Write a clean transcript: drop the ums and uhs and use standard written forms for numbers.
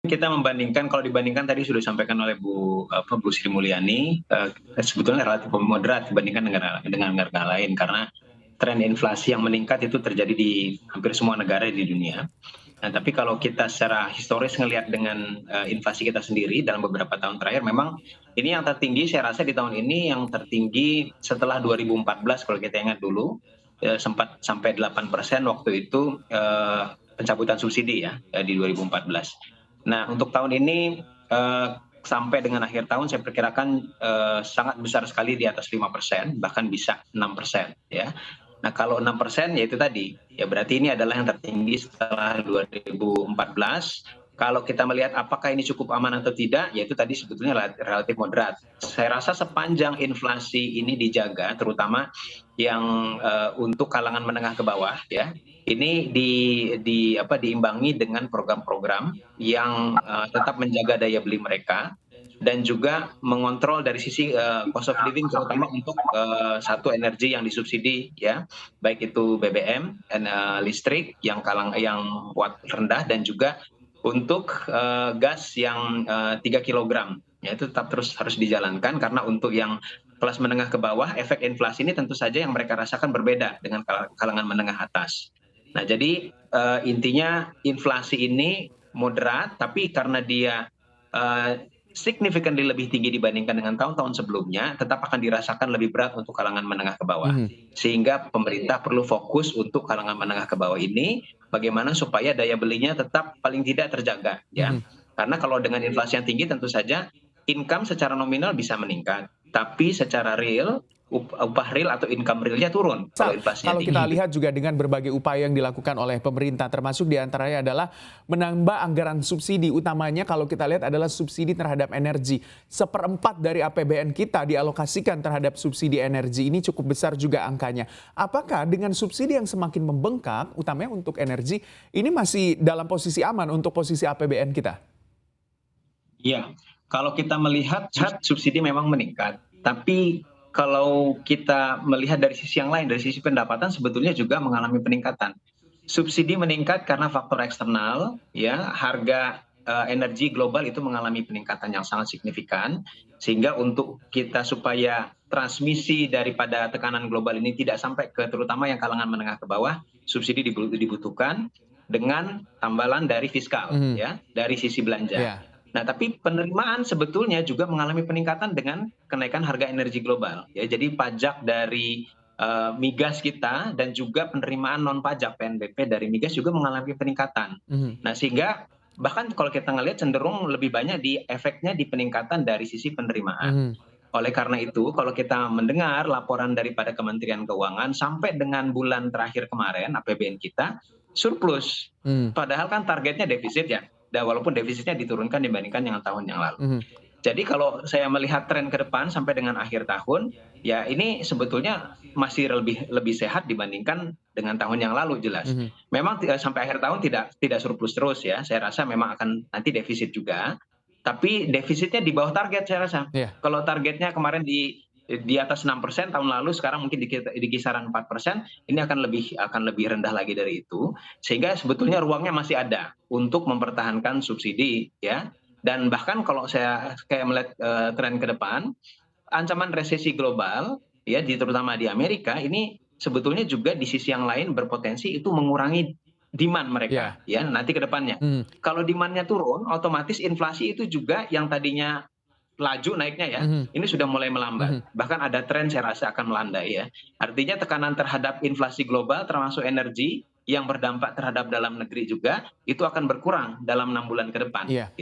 kita membandingkan kalau dibandingkan tadi sudah disampaikan oleh Bu Sri Mulyani, sebetulnya relatif moderat dibandingkan dengan negara lain karena tren inflasi yang meningkat itu terjadi di hampir semua negara di dunia. Nah, tapi kalau kita secara historis ngelihat dengan inflasi kita sendiri dalam beberapa tahun terakhir, memang ini yang tertinggi saya rasa di tahun ini yang tertinggi setelah 2014 kalau kita ingat dulu, sempat sampai 8% waktu itu pencabutan subsidi ya di 2014. Nah, untuk tahun ini sampai dengan akhir tahun saya perkirakan sangat besar sekali di atas 5%, bahkan bisa 6% ya. Nah, kalau 6% ya itu tadi, ya berarti ini adalah yang tertinggi setelah 2014. Kalau kita melihat apakah ini cukup aman atau tidak, ya itu tadi sebetulnya relatif moderat. Saya rasa sepanjang inflasi ini dijaga, terutama yang untuk kalangan menengah ke bawah ya, ini diimbangi dengan program-program yang tetap menjaga daya beli mereka dan juga mengontrol dari sisi cost of living terutama untuk satu energi yang disubsidi ya, baik itu BBM dan listrik yang watt rendah dan juga untuk gas yang 3 kilogram ya itu tetap terus harus dijalankan karena untuk yang kelas menengah ke bawah efek inflasi ini tentu saja yang mereka rasakan berbeda dengan kalangan menengah atas. Nah, jadi intinya inflasi ini moderat, tapi karena dia significantly lebih tinggi dibandingkan dengan tahun-tahun sebelumnya, tetap akan dirasakan lebih berat untuk kalangan menengah ke bawah. Mhm. Sehingga pemerintah perlu fokus untuk kalangan menengah ke bawah ini, bagaimana supaya daya belinya tetap paling tidak terjaga, ya. Mhm. Karena kalau dengan inflasi yang tinggi tentu saja income secara nominal bisa meningkat, tapi secara real upah real atau income realnya turun kalau inflasinya Kalau kita tinggi. lihat juga dengan berbagai upaya yang dilakukan oleh pemerintah, termasuk diantaranya adalah menambah anggaran subsidi, utamanya kalau kita lihat adalah subsidi terhadap energi. 1/4 dari APBN kita dialokasikan terhadap subsidi energi, ini cukup besar juga angkanya. Apakah dengan subsidi yang semakin membengkak, utamanya untuk energi, ini masih dalam posisi aman untuk posisi APBN kita? Iya, kalau kita melihat subsidi memang meningkat, tapi kalau kita melihat dari sisi yang lain, dari sisi pendapatan sebetulnya juga mengalami peningkatan. Subsidi meningkat karena faktor eksternal, ya, harga energi global itu mengalami peningkatan yang sangat signifikan, sehingga untuk kita supaya transmisi daripada tekanan global ini tidak sampai ke terutama yang kalangan menengah ke bawah, subsidi dibutuhkan dengan tambalan dari fiskal, Mhm. ya, dari sisi belanja. Ya. Nah, tapi penerimaan sebetulnya juga mengalami peningkatan dengan kenaikan harga energi global. Ya, jadi pajak dari migas kita dan juga penerimaan non pajak PNBP dari migas juga mengalami peningkatan. Mhm. Nah, sehingga bahkan kalau kita ngelihat cenderung lebih banyak efeknya di peningkatan dari sisi penerimaan. Mhm. Oleh karena itu, kalau kita mendengar laporan daripada Kementerian Keuangan sampai dengan bulan terakhir kemarin APBN kita surplus. Mhm. Padahal kan targetnya defisit ya. Dan walaupun defisitnya diturunkan dibandingkan dengan tahun yang lalu. Mhm. Jadi kalau saya melihat tren ke depan sampai dengan akhir tahun, ya ini sebetulnya masih lebih lebih sehat dibandingkan dengan tahun yang lalu jelas. Mhm. Memang sampai akhir tahun tidak surplus terus ya. Saya rasa memang akan nanti defisit juga, tapi defisitnya di bawah target saya rasa. Iya. Kalau targetnya kemarin di atas 6% tahun lalu, sekarang mungkin di kisaran 4%, ini akan lebih rendah lagi dari itu, sehingga sebetulnya ruangnya masih ada untuk mempertahankan subsidi ya. Dan bahkan kalau saya kayak melihat tren ke depan, ancaman resesi global ya terutama di Amerika ini sebetulnya juga di sisi yang lain berpotensi itu mengurangi demand mereka Iya. ya nanti ke depannya. Mhm. Kalau demand-nya turun, otomatis inflasi itu juga yang tadinya laju naiknya ya, Mhm. ini sudah mulai melambat. Mhm. Bahkan ada tren saya rasa akan melandai ya. Artinya tekanan terhadap inflasi global termasuk energi yang berdampak terhadap dalam negeri juga itu akan berkurang dalam 6 bulan ke depan. Iya.